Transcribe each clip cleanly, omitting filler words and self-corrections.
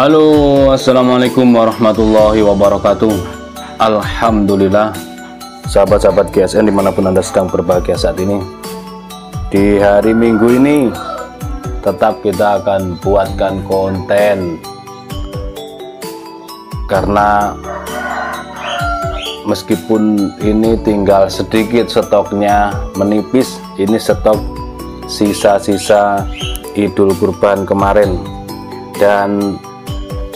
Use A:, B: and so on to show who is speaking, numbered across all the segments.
A: Halo, assalamualaikum warahmatullahi wabarakatuh. Alhamdulillah, sahabat-sahabat GSN dimanapun Anda sedang berbahagia saat ini. Di hari Minggu ini tetap kita akan buatkan konten, karena meskipun ini tinggal sedikit stoknya, menipis, ini stok sisa-sisa Idul Kurban kemarin, dan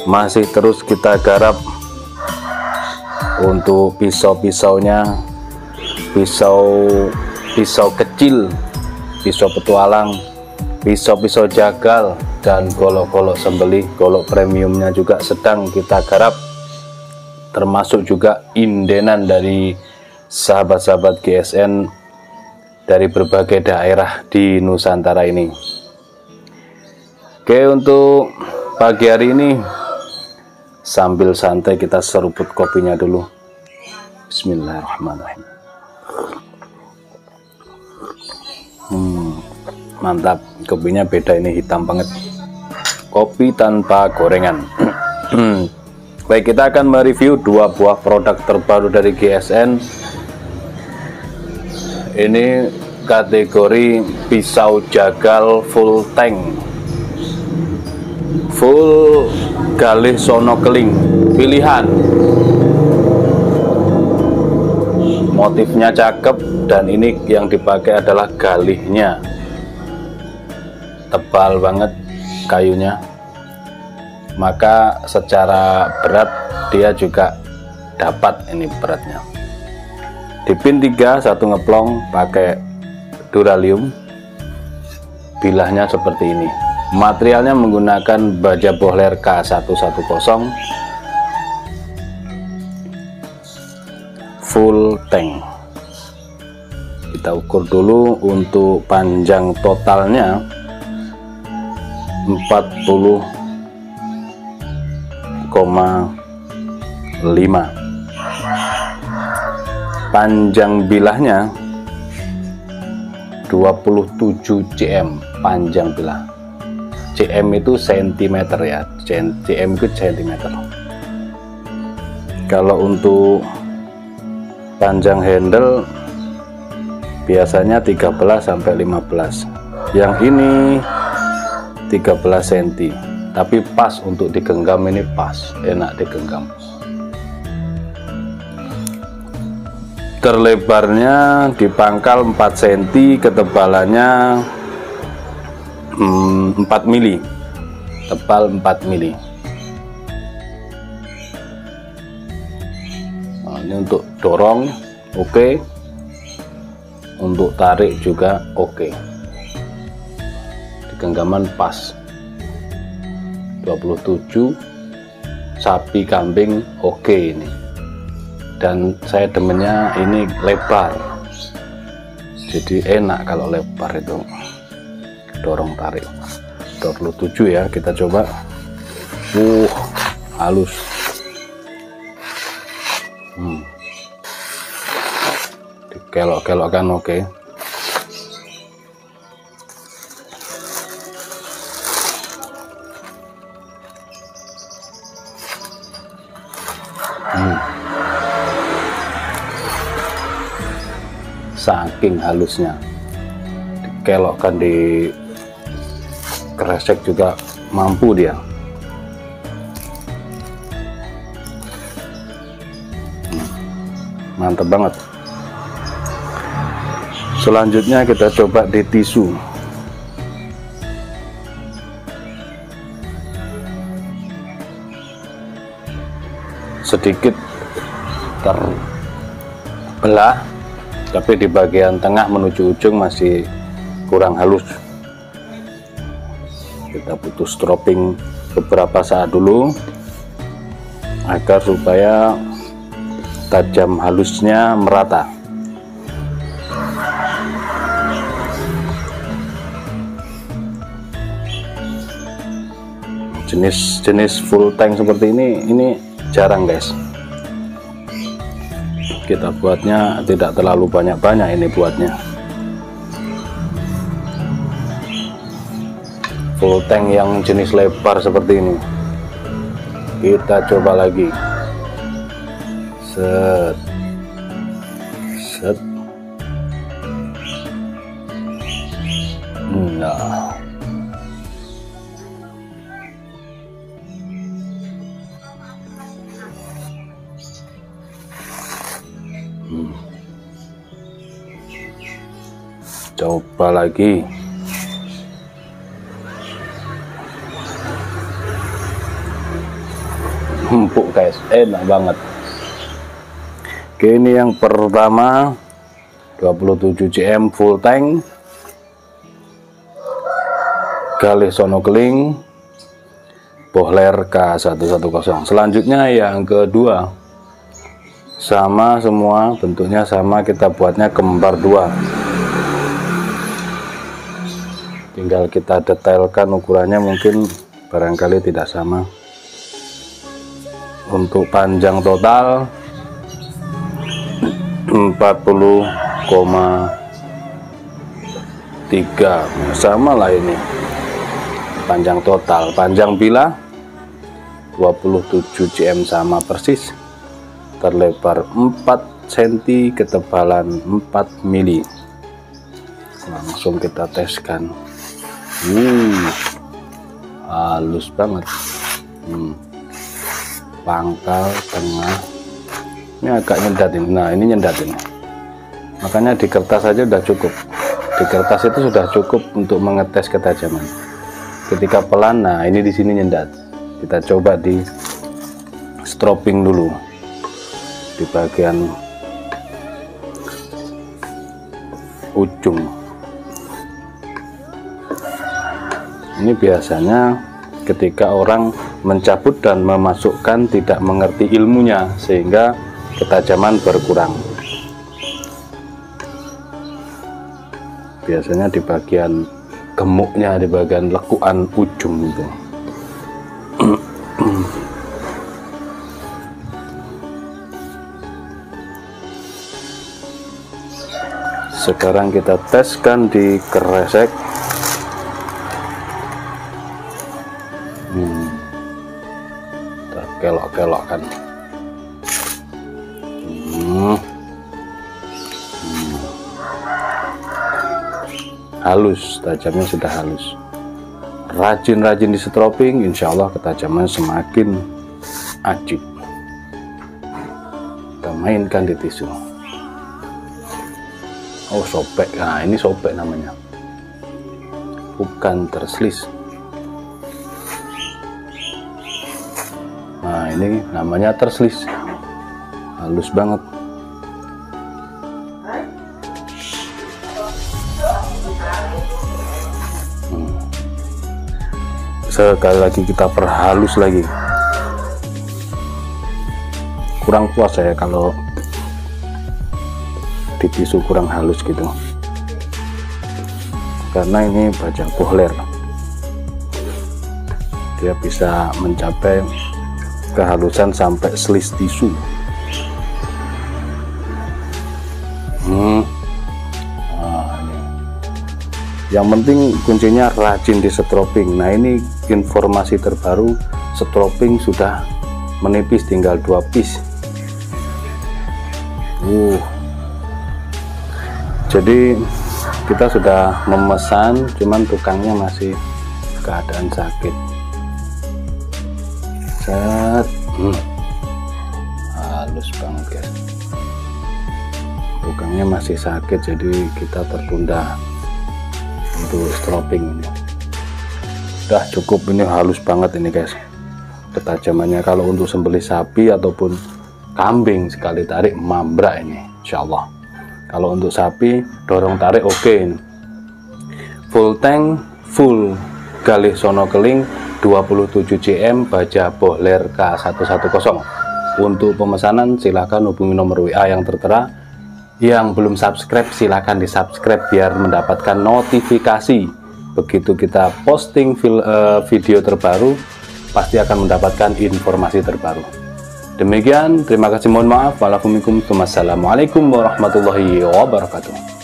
A: masih terus kita garap untuk pisau-pisaunya, pisau kecil, pisau petualang, pisau jagal, dan golok-golok sembelih. Golok premiumnya juga sedang kita garap, termasuk juga indenan dari sahabat-sahabat GSN dari berbagai daerah di Nusantara ini. Oke, untuk pagi hari ini sambil santai kita seruput kopinya dulu. Bismillahirrahmanirrahim. Mantap, kopinya beda, ini hitam banget, kopi tanpa gorengan. Baik, kita akan mereview dua buah produk terbaru dari GSN. Ini kategori pisau jagal full tank, full galih sono keling pilihan. Motifnya cakep, dan ini yang dipakai adalah galihnya, tebal banget kayunya, maka secara berat dia juga dapat ini beratnya. Di pin 3 satu ngeplong pakai duralium, bilahnya seperti ini. Materialnya menggunakan baja bohler K110 full tank. Kita ukur dulu untuk panjang totalnya 40,5. Panjang bilahnya 27 cm panjang bilah. cm itu sentimeter ya, cm itu sentimeter. Kalau untuk panjang handle biasanya 13 sampai 15. Yang ini 13 cm, tapi pas untuk digenggam, ini pas, enak digenggam. Terlebarnya di pangkal 4 cm, ketebalannya 4 mili, tebal 4 mili. Nah, ini untuk dorong oke, untuk tarik juga oke. Di genggaman pas 27, sapi kambing oke ini. Dan saya demennya ini lebar, jadi enak kalau lebar itu dorong tarik. 27 ya, kita coba. Halus. Dikelok-kelokkan oke. Saking halusnya, dikelokkan, di kresek juga mampu dia. Mantap banget. Selanjutnya kita coba di tisu. Sedikit terbelah, tapi di bagian tengah menuju ujung masih kurang halus. Kita butuh stropping beberapa saat dulu agar supaya tajam halusnya merata. Jenis full tank seperti ini jarang guys. Kita buatnya tidak terlalu banyak-banyak, ini buatnya full tank yang jenis lebar seperti ini. Kita coba lagi. Set. Set. Nah. Coba lagi. Empuk guys, enak banget. Oke, ini yang pertama 27 cm full tank galih sonokeling Bohler K110. Selanjutnya yang kedua sama semua, bentuknya sama, kita buatnya kembar dua. Tinggal kita detailkan ukurannya, mungkin barangkali tidak sama. Untuk panjang total 40,3, sama lah ini panjang total. Panjang bila 27 cm sama persis, terlebar 4 cm, ketebalan 4 mili. Langsung kita teskan. Halus banget. Pangkal tengah ini agak nyendat ini. Nah, ini nyendat ini, makanya di kertas saja sudah cukup. Di kertas itu sudah cukup untuk mengetes ketajaman. Ketika pelan, nah ini di sini nyendat. Kita coba di stropping dulu di bagian ujung. Ini biasanya ketika orang mencabut dan memasukkan tidak mengerti ilmunya, sehingga ketajaman berkurang. Biasanya di bagian gemuknya, di bagian lekukan ujung itu. Sekarang kita teskan di kresek. Kelok-kelok kan. Halus, tajamnya sudah halus. Rajin-rajin di stropping, insya Allah ketajaman semakin ajib. Kita mainkan di tisu. Oh, sobek. Nah, ini sobek namanya, bukan terslis. Nah, ini namanya terslis. Halus banget. Sekali lagi kita perhalus lagi. Kurang puas saya kalau di tisu kurang halus gitu, karena ini baja Bohler, dia bisa mencapai kehalusan sampai slis tisu. Nah, ini. Yang penting kuncinya rajin di stropping. Nah, ini informasi terbaru, stropping sudah menipis, tinggal 2 piece. Jadi kita sudah memesan, cuman tukangnya masih keadaan sakit. Set. Halus banget guys, tukangnya masih sakit, jadi kita tertunda untuk stropping ini. Udah cukup, ini halus banget ini guys ketajamannya. Kalau untuk sembelih sapi ataupun kambing sekali tarik mambrak ini insya Allah. Kalau untuk sapi dorong tarik oke. Full tank, full galih sonokeling 27 cm baja Bohler K110. Untuk pemesanan silahkan hubungi nomor WA yang tertera. Yang belum subscribe silahkan di subscribe biar mendapatkan notifikasi. Begitu kita posting video terbaru, pasti akan mendapatkan informasi terbaru. Demikian, terima kasih, mohon maaf. Wassalamualaikum warahmatullahi wabarakatuh.